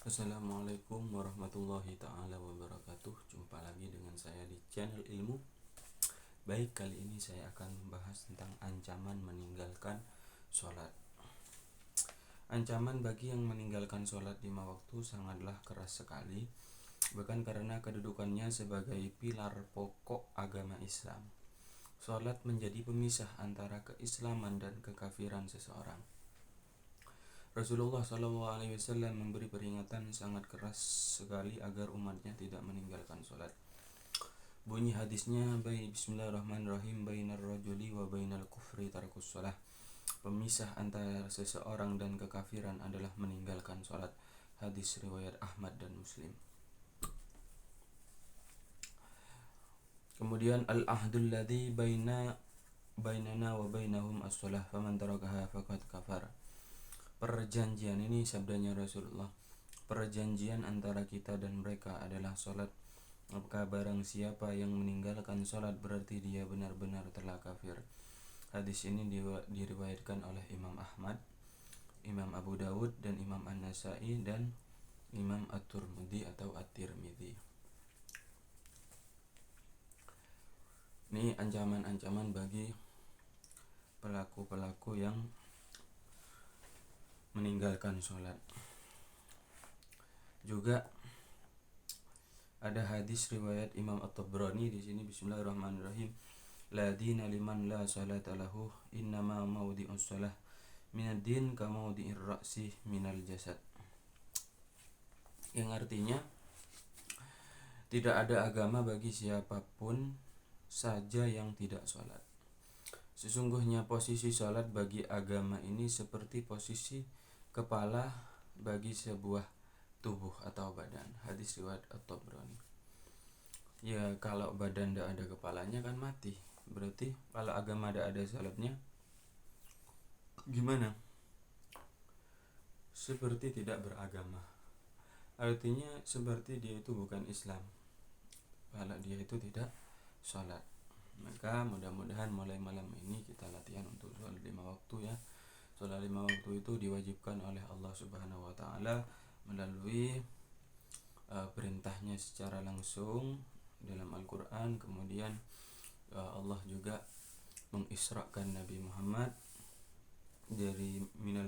Assalamualaikum warahmatullahi ta'ala wabarakatuh. Jumpa lagi dengan saya di channel ilmu. Baik, kali ini saya akan membahas tentang ancaman meninggalkan sholat. Ancaman bagi yang meninggalkan sholat 5 waktu sangatlah keras sekali, bahkan karena kedudukannya sebagai pilar pokok agama Islam. Sholat menjadi pemisah antara keislaman dan kekafiran seseorang. Rasulullah SAW memberi peringatan sangat keras sekali agar umatnya tidak meninggalkan sholat. Bunyi hadisnya, Bismillahirrahmanirrahim, bainar rajuli wa bainal kufri tarkus sholah. Pemisah antara seseorang dan kekafiran adalah meninggalkan sholat. Hadis riwayat Ahmad dan Muslim. Kemudian al-ahdul ladzi bainana wa bainahum as-sholah faman tarakaha faqad kafar. Perjanjian ini sabdanya Rasulullah. Perjanjian antara kita dan mereka adalah sholat. Maka barang siapa yang meninggalkan sholat berarti dia benar-benar telah kafir. Hadis ini diriwayatkan oleh Imam Ahmad, Imam Abu Dawud dan Imam An-Nasai dan Imam At-Tirmidzi atau At-Tirmidzi. Ini ancaman-ancaman bagi pelaku-pelaku yang meninggalkan sholat. Juga ada hadis riwayat Imam At-Tabrani di sini, Bismillahirrahmanirrahim. La dina liman la salata lahu, innama mawdi'us shalah minad din ka mawdi'ir ra'si minal jasad. Yang artinya, tidak ada agama bagi siapapun saja yang tidak sholat. Sesungguhnya posisi sholat bagi agama ini seperti posisi kepala bagi sebuah tubuh atau badan. Hadis riwayat At-Tabrani. Ya, kalau badan tidak ada kepalanya kan mati. Berarti kalau agama tidak ada sholatnya, gimana? Seperti tidak beragama. Artinya seperti dia itu bukan Islam kalau dia itu tidak sholat. Maka mudah-mudahan mulai malam ini kita latihan untuk sholat 5 waktu ya. Sholat 5 waktu itu diwajibkan oleh Allah Subhanahu wa Ta'ala melalui perintahnya secara langsung dalam Al-Quran. Kemudian Allah juga mengisrakan Nabi Muhammad dari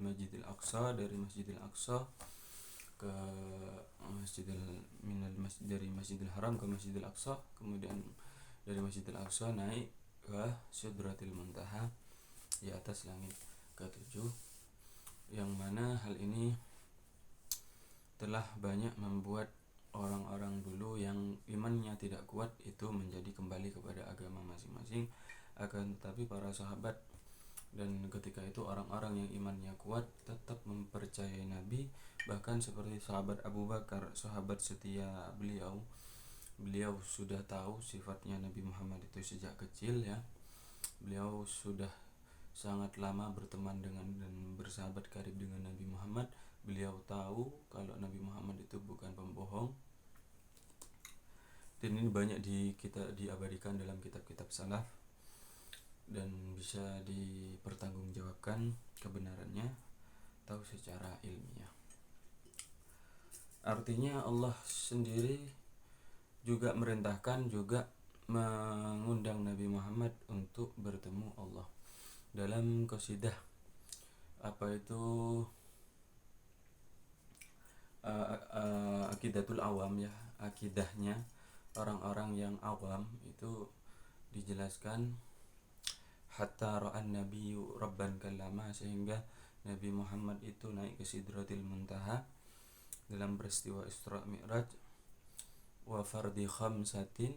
Masjidil Aqsa ke dari Masjidil Haram ke Masjidil Aqsa, kemudian dari Masjidil Aqsa naik ke Sidratil Muntaha di atas langit ke-7, yang mana hal ini telah banyak membuat orang-orang dulu yang imannya tidak kuat itu menjadi kembali kepada agama masing-masing. Akan tetapi para sahabat dan ketika itu orang-orang yang imannya kuat tetap mempercayai Nabi, bahkan seperti sahabat Abu Bakar, sahabat setia beliau sudah tahu sifatnya Nabi Muhammad itu sejak kecil ya. Beliau sudah sangat lama berteman dengan dan bersahabat karib dengan Nabi Muhammad. Beliau tahu kalau Nabi Muhammad itu bukan pembohong. Dan ini banyak diabadikan dalam kitab-kitab salaf dan bisa dipertanggungjawabkan kebenarannya tahu secara ilmiah. Artinya Allah sendiri juga merintahkan, juga mengundang Nabi Muhammad untuk bertemu Allah dalam qasidah akidatul awam ya, akidahnya orang-orang yang awam itu dijelaskan hatta ra'an nabiyyu rabban kallama, sehingga Nabi Muhammad itu naik ke Sidratil Muntaha dalam peristiwa Isra Mi'raj wa fardi khamsatin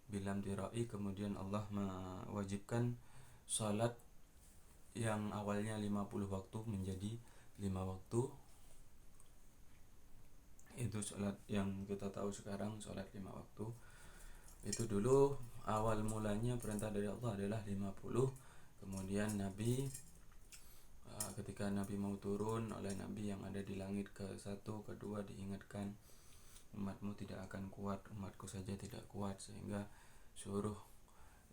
bilam dirai. Kemudian Allah mewajibkan salat yang awalnya 50 waktu menjadi 5 waktu. Itu salat yang kita tahu sekarang, salat 5 waktu. Itu dulu awal mulanya perintah dari Allah adalah 50. Kemudian Nabi ketika Nabi mau turun oleh Nabi yang ada di langit ke-1, ke-2 diingatkan, umatmu tidak akan kuat, umatku saja tidak kuat, sehingga suruh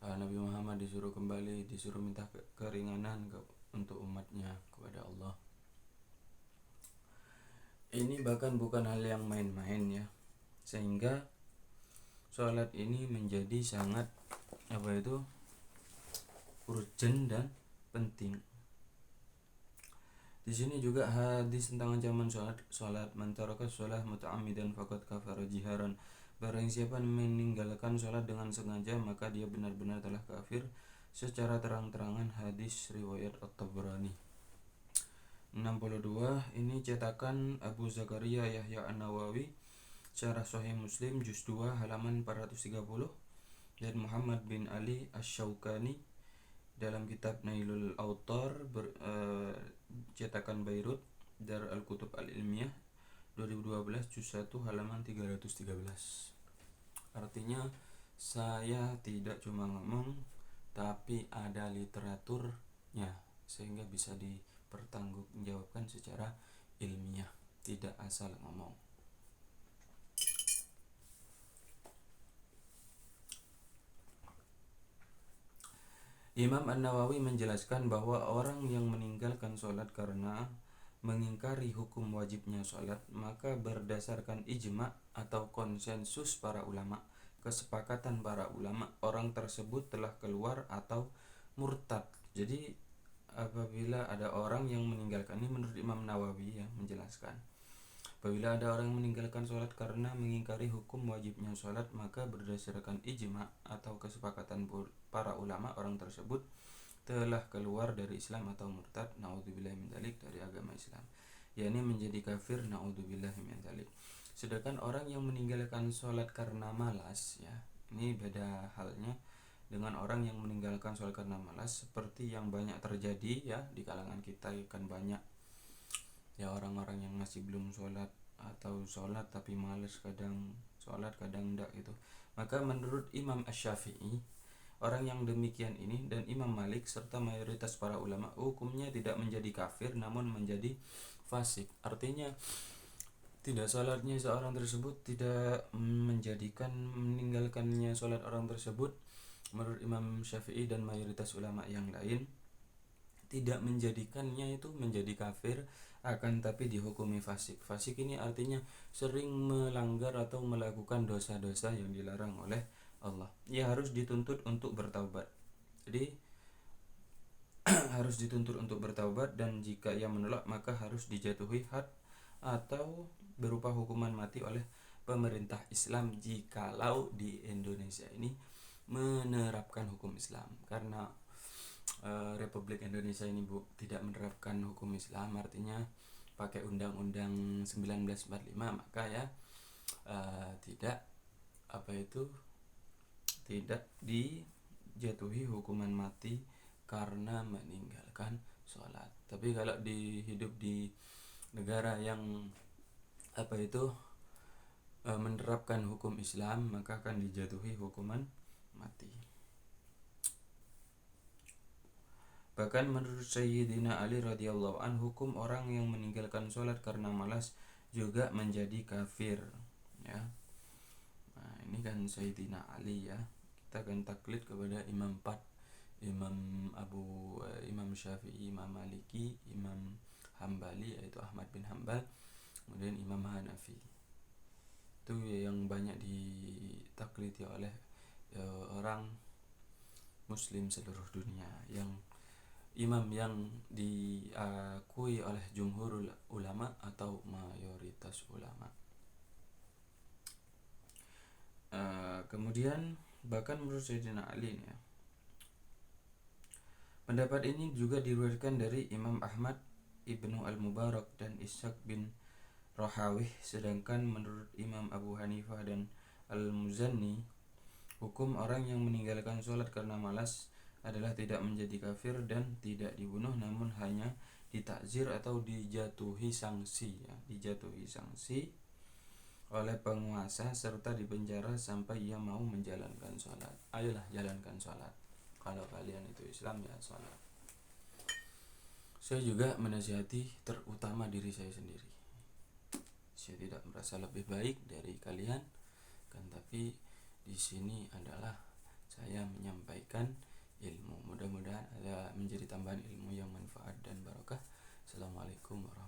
Nabi Muhammad disuruh kembali, disuruh minta keringanan untuk umatnya kepada Allah. Ini bahkan bukan hal yang main-main ya, sehingga sholat ini menjadi sangat urgent dan penting. Di sini juga hadis tentang ancaman sholat man taraka sholat muta'ammidan faqad kafara jiharan. Barang siapa meninggalkan sholat dengan sengaja maka dia benar-benar telah kafir secara terang-terangan. Hadis riwayat At-Tabrani. 62. Ini cetakan Abu Zakaria Yahya An-Nawawi, Syarah Sahih Muslim juz 2 halaman 430, dan Muhammad bin Ali Asy-Syaukani dalam kitab Nailul Autar cetakan Beirut Dar Al-Kutub Al-Ilmiyah 2012 juz 1 halaman 313. Artinya saya tidak cuma ngomong tapi ada literaturnya sehingga bisa dipertanggungjawabkan secara ilmiah, tidak asal ngomong. Imam An-Nawawi menjelaskan bahwa orang yang meninggalkan sholat karena mengingkari hukum wajibnya sholat, maka berdasarkan ijma atau konsensus para ulama, kesepakatan para ulama, orang tersebut telah keluar atau murtad. Jadi apabila ada orang yang meninggalkan, ini menurut Imam Nawawi ya menjelaskan, apabila ada orang yang meninggalkan sholat karena mengingkari hukum wajibnya sholat, maka berdasarkan ijma atau kesepakatan para ulama, orang tersebut telah keluar dari Islam atau murtad, naudzubillahi min dzalik, dari agama Islam, yakni menjadi kafir, naudzubillahi min dzalik. Sedangkan orang yang meninggalkan sholat karena malas ya, ini beda halnya dengan orang yang meninggalkan sholat karena malas, seperti yang banyak terjadi ya di kalangan kita. Kan banyak ya orang-orang yang masih belum sholat atau sholat tapi malas, kadang sholat kadang enggak gitu. Maka menurut Imam Asy-Syafi'i, orang yang demikian ini dan Imam Malik serta mayoritas para ulama, hukumnya tidak menjadi kafir namun menjadi fasik. Artinya tidak sholatnya seorang tersebut tidak menjadikan meninggalkannya sholat orang tersebut menurut Imam Syafi'i dan mayoritas ulama yang lain tidak menjadikannya itu menjadi kafir, akan tapi dihukumi fasik. Fasik ini artinya sering melanggar atau melakukan dosa-dosa yang dilarang oleh Allah. Ia harus dituntut untuk bertaubat. Jadi harus dituntut untuk bertaubat, dan jika ia menolak maka harus dijatuhi had atau berupa hukuman mati oleh pemerintah Islam jikalau di Indonesia ini menerapkan hukum Islam. Karena Republik Indonesia ini tidak menerapkan hukum Islam, artinya pakai Undang-Undang 1945, maka ya tidak dijatuhi hukuman mati karena meninggalkan sholat. Tapi kalau hidup di negara yang menerapkan hukum Islam, maka akan dijatuhi hukuman mati. Bahkan menurut Sayyidina Ali radhiyallahu anhu, hukum orang yang meninggalkan sholat karena malas juga menjadi kafir ya. Nah, ini kan Sayyidina Ali ya. Kita akan taklid kepada Imam 4, Imam Syafi'i, Imam Maliki, Imam Hambali yaitu Ahmad bin Hambal, kemudian Imam Hanafi. Itu yang banyak ditaklidi oleh orang muslim seluruh dunia, yang imam yang diakui oleh jumhurul ulama atau mayoritas ulama. Kemudian bahkan menurut Sayyidina Ali ya, pendapat ini juga diriwayatkan dari Imam Ahmad, Ibnu Al-Mubarak dan Ishaq bin Rahawih. Sedangkan menurut Imam Abu Hanifah dan Al-Muzanni, hukum orang yang meninggalkan sholat karena malas adalah tidak menjadi kafir dan tidak dibunuh, namun hanya ditakzir atau dijatuhi sanksi oleh penguasa serta dipenjara sampai ia mau menjalankan sholat. Ayolah jalankan sholat, kalau kalian itu Islam ya sholat. Saya juga menasihati terutama diri saya sendiri. Saya tidak merasa lebih baik dari kalian, kan, tapi di sini adalah saya menyampaikan ilmu. Mudah-mudahan ada menjadi tambahan ilmu yang manfaat dan barokah. Assalamualaikum warahmatullahi wabarakatuh.